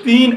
3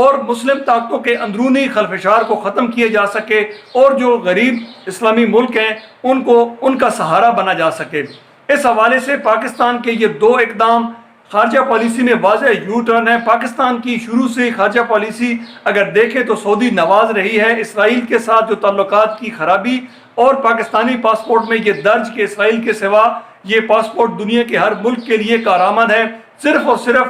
اور مسلم طاقتوں کے اندرونی خلفشار کو ختم کیا جا سکے اور جو غریب اسلامی ملک ہیں ان کا سہارا بنا جا سکے۔ اس حوالے سے پاکستان کے یہ دو اقدام خارجہ پالیسی میں واضح یو ٹرن ہے۔ پاکستان کی شروع سے خارجہ پالیسی اگر دیکھیں تو سعودی نواز رہی ہے۔ اسرائیل کے ساتھ جو تعلقات کی خرابی اور پاکستانی پاسپورٹ میں یہ درج کہ اسرائیل کے سوا یہ پاسپورٹ دنیا کے ہر ملک کے لیے کارآمد ہے، صرف اور صرف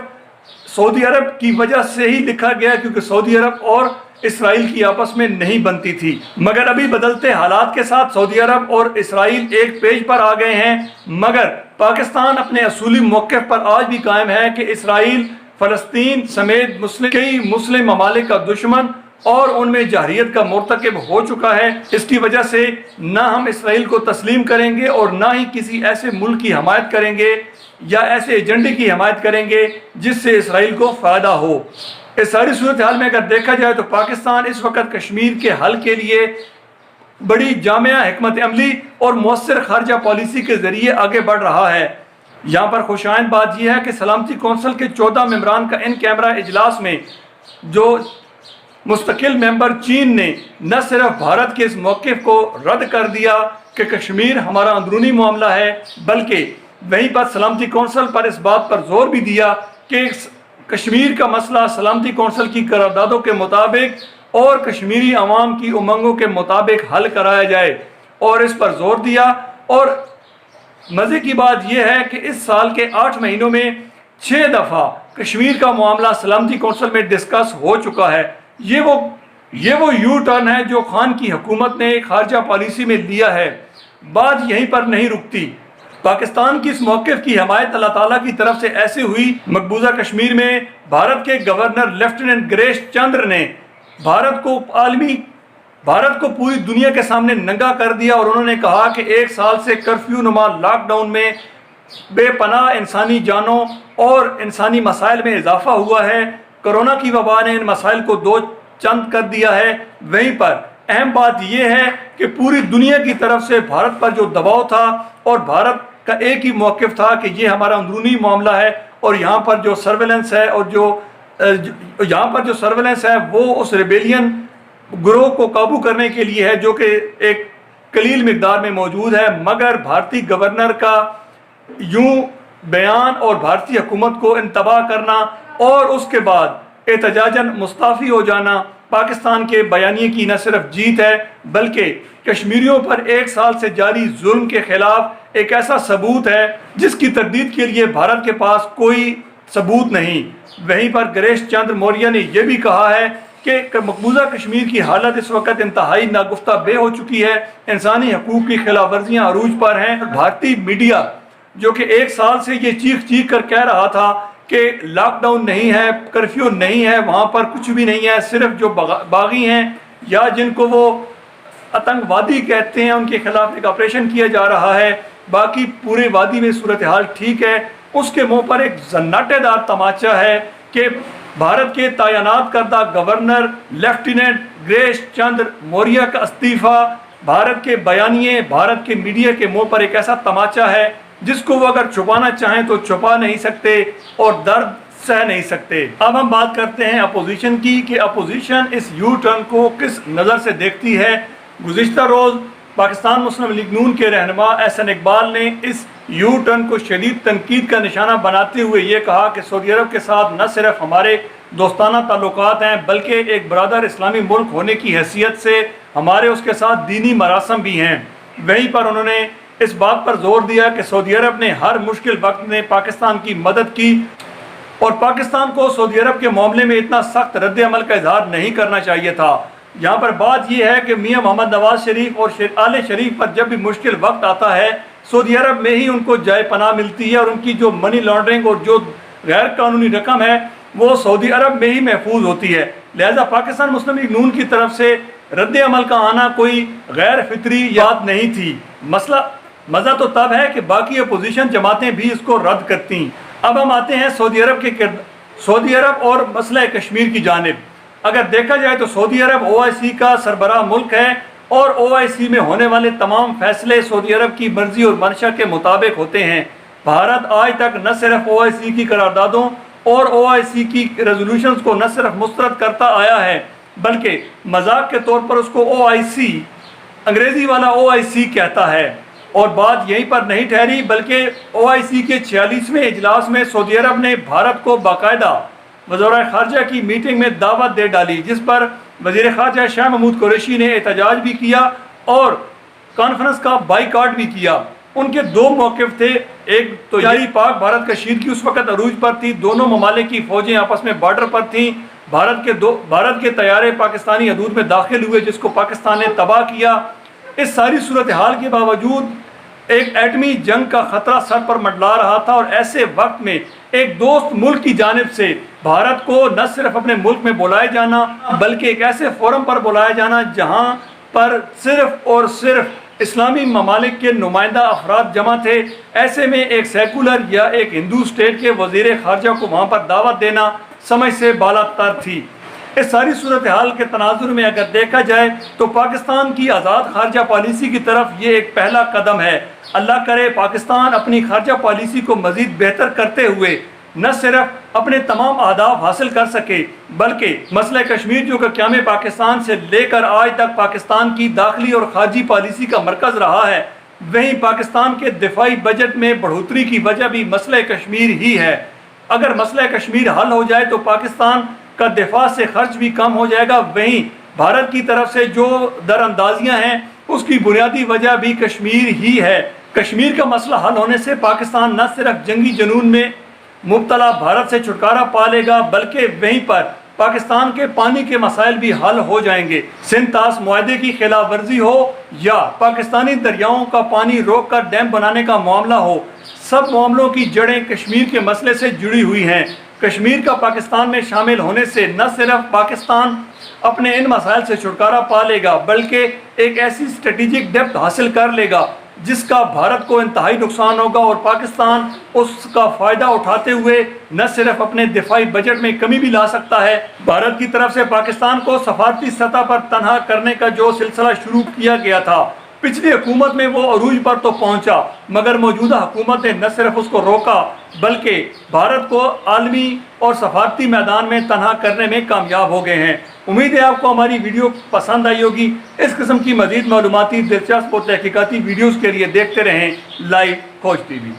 سعودی عرب کی وجہ سے ہی لکھا گیا، کیونکہ سعودی عرب اور اسرائیل کی آپس میں نہیں بنتی تھی۔ مگر ابھی بدلتے حالات کے ساتھ سعودی عرب اور اسرائیل ایک پیج پر آ گئے ہیں، مگر پاکستان اپنے اصولی موقف پر آج بھی قائم ہے کہ اسرائیل فلسطین سمیت کئی مسلم ممالک کا دشمن اور ان میں جارحیت کا مرتکب ہو چکا ہے۔ اس کی وجہ سے نہ ہم اسرائیل کو تسلیم کریں گے اور نہ ہی کسی ایسے ملک کی حمایت کریں گے یا ایسے ایجنڈے کی حمایت کریں گے جس سے اسرائیل کو فائدہ ہو۔ اس ساری صورتحال میں اگر دیکھا جائے تو پاکستان اس وقت کشمیر کے حل کے لیے بڑی جامع حکمت عملی اور مؤثر خارجہ پالیسی کے ذریعے آگے بڑھ رہا ہے۔ یہاں پر خوشائند بات یہ ہے کہ سلامتی کونسل کے 14 ممبران کا ان کیمرہ اجلاس میں جو مستقل ممبر چین نے نہ صرف بھارت کے اس موقف کو رد کر دیا کہ کشمیر ہمارا اندرونی معاملہ ہے، بلکہ وہیں پر سلامتی کونسل پر اس بات پر زور بھی دیا کہ کشمیر کا مسئلہ سلامتی کونسل کی قراردادوں کے مطابق اور کشمیری عوام کی امنگوں کے مطابق حل کرایا جائے، اور اس پر زور دیا۔ اور مزے کی بات یہ ہے کہ اس سال کے 8 مہینوں میں 6 دفعہ کشمیر کا معاملہ سلامتی کونسل میں ڈسکس ہو چکا ہے۔ یہ وہ یو ٹرن ہے جو خان کی حکومت نے خارجہ پالیسی میں لیا ہے۔ بات یہیں پر نہیں رکتی۔ پاکستان کی اس موقف کی حمایت اللہ تعالیٰ کی طرف سے ایسے ہوئی، مقبوضہ کشمیر میں بھارت کے گورنر لیفٹیننٹ گریش چندر نے بھارت کو پوری دنیا کے سامنے ننگا کر دیا، اور انہوں نے کہا کہ 1 سال سے کرفیو نما لاک ڈاؤن میں بے پناہ انسانی جانوں اور انسانی مسائل میں اضافہ ہوا ہے۔ کرونا کی وبا نے ان مسائل کو 2 چند کر دیا ہے۔ وہیں پر اہم بات یہ ہے کہ پوری دنیا کی طرف سے بھارت پر جو دباؤ تھا اور بھارت کا ایک ہی موقف تھا کہ یہ ہمارا اندرونی معاملہ ہے، اور یہاں پر جو سرویلنس ہے وہ اس ریبیلین گروہ کو قابو کرنے کے لیے ہے جو کہ ایک قلیل مقدار میں موجود ہے۔ مگر بھارتی گورنر کا یوں بیان اور بھارتی حکومت کو انتباہ کرنا اور اس کے بعد احتجاجاً مستعفی ہو جانا پاکستان کے بیانیے کی نہ صرف جیت ہے بلکہ کشمیریوں پر 1 سال سے جاری ظلم کے خلاف ایک ایسا ثبوت ہے جس کی تردید کے لیے بھارت کے پاس کوئی ثبوت نہیں۔ وہیں پر گریش چندر موریہ نے یہ بھی کہا ہے کہ مقبوضہ کشمیر کی حالت اس وقت انتہائی ناگفتہ بے ہو چکی ہے، انسانی حقوق کی خلاف ورزیاں عروج پر ہیں۔ بھارتی میڈیا جو کہ 1 سال سے یہ چیخ کر کہہ رہا تھا کہ لاک ڈاؤن نہیں ہے، کرفیو نہیں ہے، وہاں پر کچھ بھی نہیں ہے، صرف جو باغی ہیں یا جن کو وہ آتنکوادی کہتے ہیں ان کے خلاف ایک آپریشن کیا جا رہا ہے، باقی پورے وادی میں صورتحال ٹھیک ہے۔ اس کے منہ پر ایک زناٹے دار تماچا ہے کہ بھارت کے تعینات کردہ گورنر لیفٹیننٹ گریش چندر موریہ کا استعفیٰ بھارت کے بیانیے، بھارت کے میڈیا کے منہ پر ایک ایسا تماچا ہے جس کو وہ اگر چھپانا چاہیں تو چھپا نہیں سکتے اور درد سہ نہیں سکتے۔ اب ہم بات کرتے ہیں اپوزیشن کی کہ اپوزیشن اس یو ٹرن کو کس نظر سے دیکھتی ہے۔ گزشتہ روز پاکستان مسلم لیگ نون کے رہنما احسن اقبال نے اس یو ٹرن کو شدید تنقید کا نشانہ بناتے ہوئے یہ کہا کہ سعودی عرب کے ساتھ نہ صرف ہمارے دوستانہ تعلقات ہیں بلکہ ایک برادر اسلامی ملک ہونے کی حیثیت سے ہمارے اس کے ساتھ دینی مراسم بھی ہیں۔ وہیں پر انہوں نے اس بات پر زور دیا کہ سعودی عرب نے ہر مشکل وقت میں پاکستان کی مدد کی اور پاکستان کو سعودی عرب کے معاملے میں اتنا سخت رد عمل کا اظہار نہیں کرنا چاہیے تھا۔ یہاں پر بات یہ ہے کہ میاں محمد نواز شریف اور آل شریف پر جب بھی مشکل وقت آتا ہے سعودی عرب میں ہی ان کو جائے پناہ ملتی ہے، اور ان کی جو منی لانڈرنگ اور جو غیر قانونی رقم ہے وہ سعودی عرب میں ہی محفوظ ہوتی ہے۔ لہذا پاکستان مسلم لیگ نون کی طرف سے رد عمل کا آنا کوئی غیر فطری بات نہیں تھی۔ مزہ تو تب ہے کہ باقی اپوزیشن جماعتیں بھی اس کو رد کرتی۔ اب ہم آتے ہیں سعودی عرب اور مسئلہ کشمیر کی جانب۔ اگر دیکھا جائے تو سعودی عرب OIC کا سربراہ ملک ہے اور OIC میں ہونے والے تمام فیصلے سعودی عرب کی مرضی اور منشا کے مطابق ہوتے ہیں۔ بھارت آج تک نہ صرف OIC کی قراردادوں اور OIC کی ریزولوشنز کو نہ صرف مسترد کرتا آیا ہے بلکہ مذاق کے طور پر اس کو OIC، انگریزی والا OIC کہتا ہے۔ اور بات یہیں پر نہیں ٹھہری بلکہ OIC کے 46ویں اجلاس میں سعودی عرب نے بھارت کو باقاعدہ وزرائے خارجہ کی میٹنگ میں دعوت دے ڈالی، جس پر وزیر خارجہ شاہ محمود قریشی نے احتجاج بھی کیا اور کانفرنس کا بائیکاٹ بھی کیا۔ ان کے دو موقف تھے، ایک تو جاری پاک بھارت کشمیر کی اس وقت عروج پر تھی، دونوں ممالک کی فوجیں آپس میں بارڈر پر تھیں، بھارت کے طیارے پاکستانی حدود میں داخل ہوئے جس کو پاکستان نے تباہ کیا۔ اس ساری صورتحال کے باوجود ایک ایٹمی جنگ کا خطرہ سر پر منڈلا رہا تھا، اور ایسے وقت میں ایک دوست ملک کی جانب سے بھارت کو نہ صرف اپنے ملک میں بلائے جانا بلکہ ایک ایسے فورم پر بلایا جانا جہاں پر صرف اور صرف اسلامی ممالک کے نمائندہ افراد جمع تھے، ایسے میں ایک سیکولر یا ایک ہندو اسٹیٹ کے وزیر خارجہ کو وہاں پر دعوت دینا سمجھ سے بالا تر تھی۔ اس ساری صورتحال کے تناظر میں اگر دیکھا جائے تو پاکستان کی آزاد خارجہ پالیسی کی طرف یہ ایک پہلا قدم ہے۔ اللہ کرے پاکستان اپنی خارجہ پالیسی کو مزید بہتر کرتے ہوئے نہ صرف اپنے تمام اہداف حاصل کر سکے بلکہ مسئلہ کشمیر جو کہ قیام پاکستان سے لے کر آج تک پاکستان کی داخلی اور خارجی پالیسی کا مرکز رہا ہے، وہیں پاکستان کے دفاعی بجٹ میں بڑھوتری کی وجہ بھی مسئلہ کشمیر ہی ہے۔ اگر مسئلہ کشمیر حل ہو جائے تو پاکستان کا دفاع سے خرچ بھی کم ہو جائے گا، وہیں بھارت کی طرف سے جو در اندازیاں ہیں اس کی بنیادی وجہ بھی کشمیر ہی ہے۔ کشمیر کا مسئلہ حل ہونے سے پاکستان نہ صرف جنگی جنون میں مبتلا بھارت سے چھٹکارا پا لے گا بلکہ وہیں پر پاکستان کے پانی کے مسائل بھی حل ہو جائیں گے۔ سندھ طاس معاہدے کی خلاف ورزی ہو یا پاکستانی دریاؤں کا پانی روک کر ڈیم بنانے کا معاملہ ہو، سب معاملوں کی جڑیں کشمیر کے مسئلے سے جڑی ہوئی ہیں۔ کشمیر کا پاکستان میں شامل ہونے سے نہ صرف پاکستان اپنے ان مسائل سے چھٹکارا پا لے گا بلکہ ایک ایسی اسٹریٹجک ڈیپتھ حاصل کر لے گا جس کا بھارت کو انتہائی نقصان ہوگا، اور پاکستان اس کا فائدہ اٹھاتے ہوئے نہ صرف اپنے دفاعی بجٹ میں کمی بھی لا سکتا ہے۔ بھارت کی طرف سے پاکستان کو سفارتی سطح پر تنہا کرنے کا جو سلسلہ شروع کیا گیا تھا، پچھلی حکومت میں وہ عروج پر تو پہنچا مگر موجودہ حکومت نے نہ صرف اس کو روکا بلکہ بھارت کو عالمی اور سفارتی میدان میں تنہا کرنے میں کامیاب ہو گئے ہیں۔ امید ہے آپ کو ہماری ویڈیو پسند آئی ہوگی۔ اس قسم کی مزید معلوماتی دلچسپ اور تحقیقاتی ویڈیوز کے لیے دیکھتے رہیں لائیو کھوج ٹی وی۔